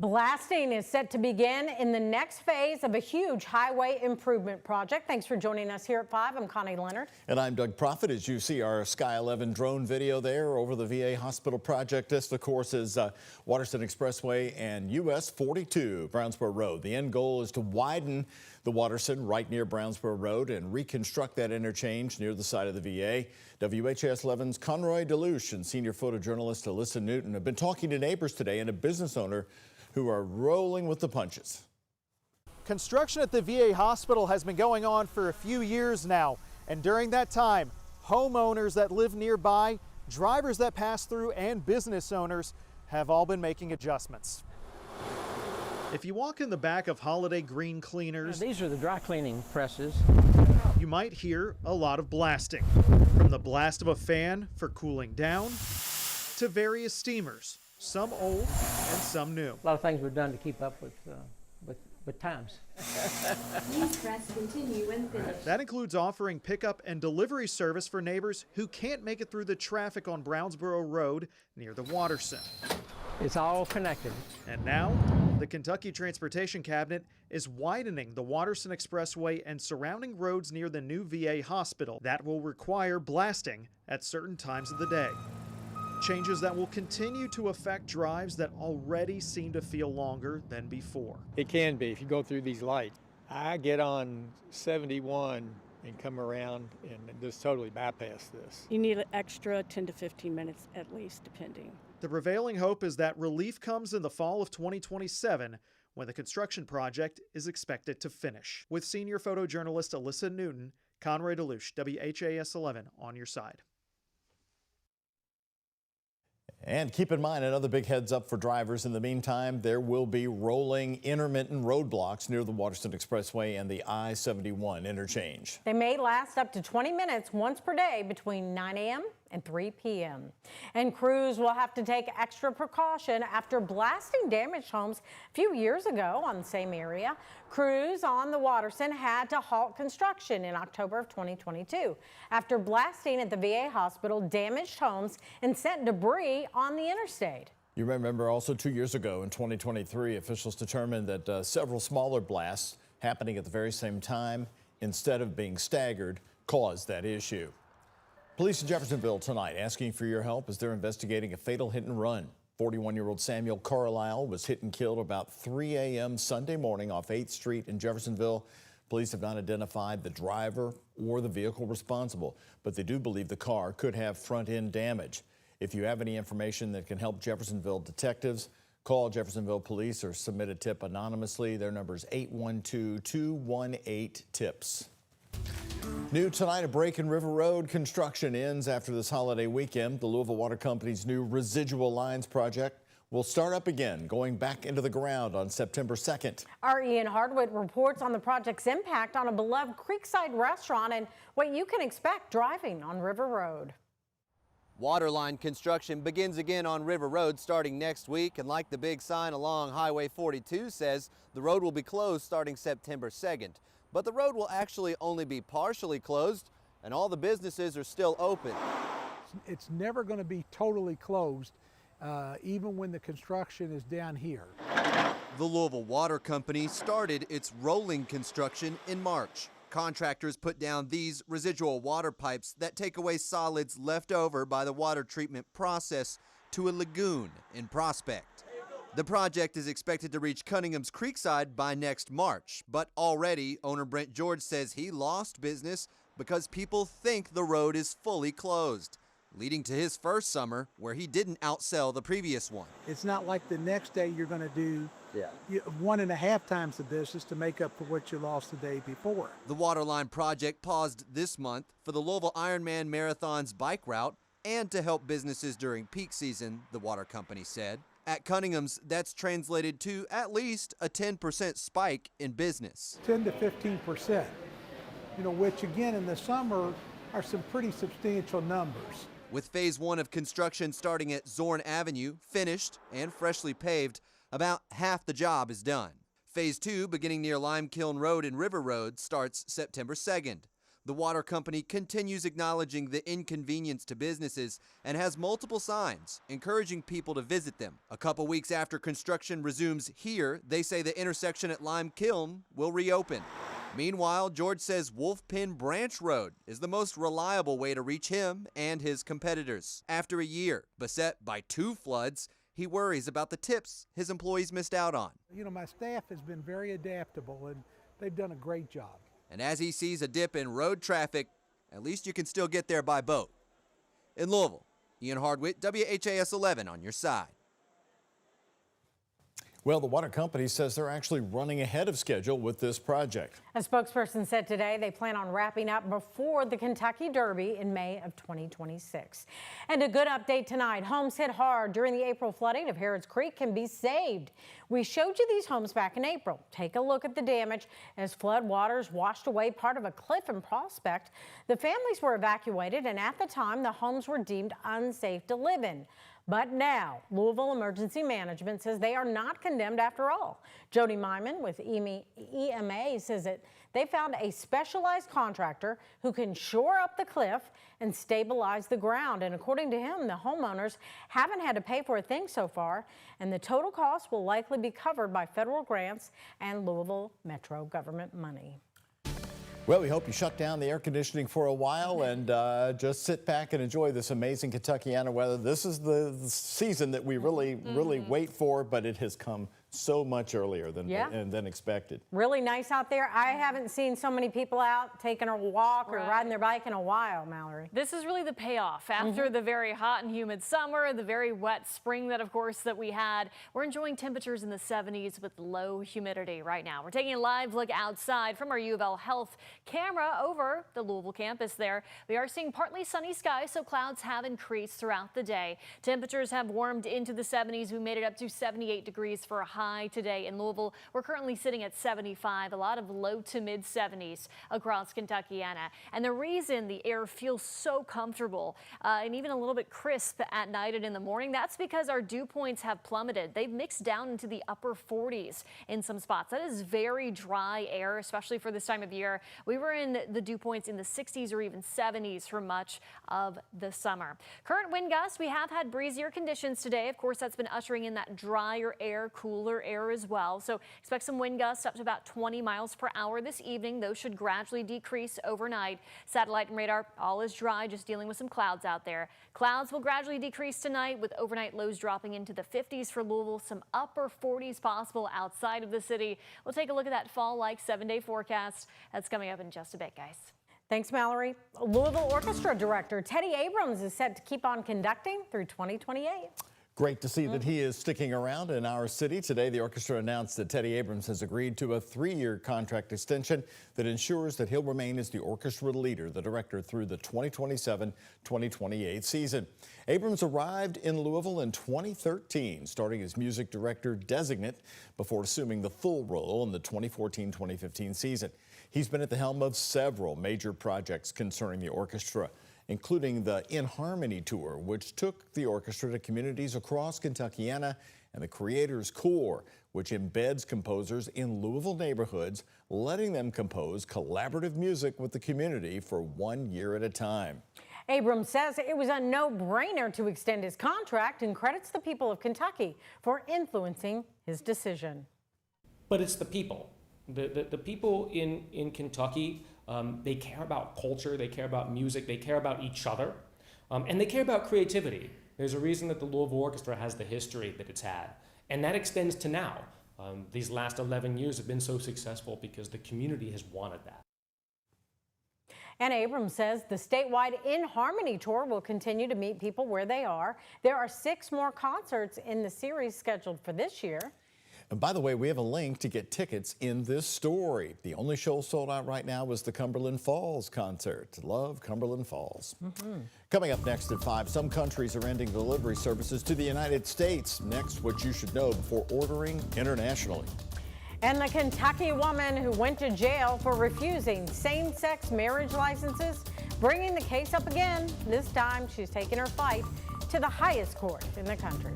Blasting is set to begin in the next phase of a huge highway improvement project. Thanks for joining us here at 5. I'm Connie Leonard. And I'm Doug Proffitt. As you see our Sky 11 drone video there over the VA hospital project. This, of course, is Waterston Expressway and US 42 Brownsboro Road. The end goal is to widen the Waterston right near Brownsboro Road and reconstruct that interchange near the site of the VA. WHAS11's Conroy DeLuche and senior photojournalist Alyssa Newton have been talking to neighbors today and a business owner who are rolling with the punches. Construction at the VA hospital has been going on for a few years now, and during that time, homeowners that live nearby, drivers that pass through, and business owners have all been making adjustments. If you walk in the back of Holiday Green Cleaners, these are the dry cleaning presses. You might hear a lot of blasting, from the blast of a fan for cooling down to various steamers, some old and some new. A lot of things were done to keep up with times. Please press continue when finished. That includes offering pickup and delivery service for neighbors who can't make it through the traffic on Brownsboro Road near the Waterston. It's all connected. And now, the Kentucky Transportation Cabinet is widening the Waterston Expressway and surrounding roads near the new VA hospital. That will require blasting at certain times of the day. Changes that will continue to affect drives that already seem to feel longer than before. It can be if you go through these lights. I get on 71 and come around and just totally bypass this. You need an extra 10 to 15 minutes at least, depending. The prevailing hope is that relief comes in the fall of 2027 when the construction project is expected to finish. With senior photojournalist Alyssa Newton, Conroy DeLuche, WHAS 11 on your side. And keep in mind, another big heads up for drivers. In the meantime, there will be rolling intermittent roadblocks near the Waterston Expressway and the I-71 interchange. They may last up to 20 minutes once per day between 9 a.m. and 3 p.m. And crews will have to take extra precaution after blasting damaged homes a few years ago on the same area. Crews on the Waterston had to halt construction in October of 2022 after blasting at the VA hospital damaged homes and sent debris on the interstate. You remember also 2 years ago in 2023, officials determined that several smaller blasts happening at the very same time instead of being staggered caused that issue. Police in Jeffersonville tonight asking for your help as they're investigating a fatal hit and run. 41-year-old Samuel Carlisle was hit and killed about 3 a.m. Sunday morning off 8th Street in Jeffersonville. Police have not identified the driver or the vehicle responsible, but they do believe the car could have front-end damage. If you have any information that can help Jeffersonville detectives, call Jeffersonville Police or submit a tip anonymously. Their number is 812-218-TIPS. New tonight, a break in River Road. Construction ends after this holiday weekend. The Louisville Water Company's new residual lines project will start up again, going back into the ground on September 2nd. Our Ian Hardwick reports on the project's impact on a beloved Creekside restaurant and what you can expect driving on River Road. Waterline construction begins again on River Road starting next week, and like the big sign along Highway 42 says, the road will be closed starting September 2nd. But the road will actually only be partially closed, and all the businesses are still open. It's never going to be totally closed, even when the construction is down here. The Louisville Water Company started its rolling construction in March. Contractors put down these residual water pipes that take away solids left over by the water treatment process to a lagoon in Prospect. The project is expected to reach Cunningham's Creekside by next March, but already owner Brent George says he lost business because people think the road is fully closed, leading to his first summer where he didn't outsell the previous one. It's not like the next day you're going to do 1.5 times the business to make up for what you lost the day before. The Waterline project paused this month for the Louisville Ironman Marathon's bike route and to help businesses during peak season, the water company said. At Cunningham's, that's translated to at least a 10% spike in business. 10 to 15%, which again in the summer are some pretty substantial numbers. With phase 1 of construction starting at Zorn Avenue, finished and freshly paved, about half the job is done. Phase 2, beginning near Lime Kiln Road and River Road, starts September 2nd. The water company continues acknowledging the inconvenience to businesses and has multiple signs encouraging people to visit them. A couple weeks after construction resumes here, they say the intersection at Lime Kiln will reopen. Meanwhile, George says Wolfpin Branch Road is the most reliable way to reach him and his competitors. After a year beset by 2 floods, he worries about the tips his employees missed out on. You know, my staff has been very adaptable and they've done a great job. And as he sees a dip in road traffic, at least you can still get there by boat. In Louisville, Ian Hardwick, WHAS11 on your side. Well, the water company says they're actually running ahead of schedule with this project. A spokesperson said today they plan on wrapping up before the Kentucky Derby in May of 2026. And a good update tonight. Homes hit hard during the April flooding of Harrods Creek can be saved. We showed you these homes back in April. Take a look at the damage as flood waters washed away part of a cliff in Prospect. The families were evacuated, and at the time, the homes were deemed unsafe to live in. But now, Louisville Emergency Management says they are not condemned after all. Jody Myman with EMA says that they found a specialized contractor who can shore up the cliff and stabilize the ground. And according to him, the homeowners haven't had to pay for a thing so far, and the total cost will likely be covered by federal grants and Louisville Metro government money. Well, we hope you shut down the air conditioning for a while and just sit back and enjoy this amazing Kentuckiana weather. This is the season that we really wait for, but it has come so much earlier than expected. Really nice out there. I haven't seen so many people out taking a walk or riding their bike in a while, Mallory. This is really the payoff. After the very hot and humid summer, the very wet spring that, of course, that we had, we're enjoying temperatures in the 70s with low humidity right now. We're taking a live look outside from our U of L Health camera over the Louisville campus there. We are seeing partly sunny skies, so clouds have increased throughout the day. Temperatures have warmed into the 70s. We made it up to 78 degrees for a high today in Louisville. We're currently sitting at 75, a lot of low to mid 70s across Kentuckiana. And the reason the air feels so comfortable and even a little bit crisp at night and in the morning, that's because our dew points have plummeted. They've mixed down into the upper 40s in some spots. That is very dry air, especially for this time of year. We were in the dew points in the 60s or even 70s for much of the summer. Current wind gusts, we have had breezier conditions today. Of course, that's been ushering in that drier air, cooler air as well. So expect some wind gusts up to about 20 miles per hour this evening. Those should gradually decrease overnight. Satellite and radar, all is dry, just dealing with some clouds out there. Clouds will gradually decrease tonight with overnight lows dropping into the 50s for Louisville, some upper 40s possible outside of the city. We'll take a look at that fall-like 7-day forecast. That's coming up in just a bit, guys. Thanks, Mallory. Louisville Orchestra Director Teddy Abrams is set to keep on conducting through 2028. Great to see that he is sticking around in our city. Today, the orchestra announced that Teddy Abrams has agreed to a 3-year contract extension that ensures that he'll remain as the orchestra leader, the director, through the 2027-2028 season. Abrams arrived in Louisville in 2013, starting as music director designate before assuming the full role in the 2014-2015 season. He's been at the helm of several major projects concerning the orchestra, including the In Harmony Tour, which took the orchestra to communities across Kentuckiana, and the Creators Corps, which embeds composers in Louisville neighborhoods, letting them compose collaborative music with the community for 1 year at a time. Abrams says it was a no-brainer to extend his contract and credits the people of Kentucky for influencing his decision. But it's the people. The people in Kentucky, they care about culture, they care about music, they care about each other, and they care about creativity. There's a reason that the Louisville Orchestra has the history that it's had, and that extends to now. These last 11 years have been so successful because the community has wanted that. And Abrams says the statewide In Harmony Tour will continue to meet people where they are. There are 6 more concerts in the series scheduled for this year. And by the way, we have a link to get tickets in this story. The only show sold out right now was the Cumberland Falls concert. Love Cumberland Falls. Coming up next at 5, some countries are ending delivery services to the United States. Next, what you should know before ordering internationally. And the Kentucky woman who went to jail for refusing same-sex marriage licenses, bringing the case up again. This time, she's taking her fight to the highest court in the country.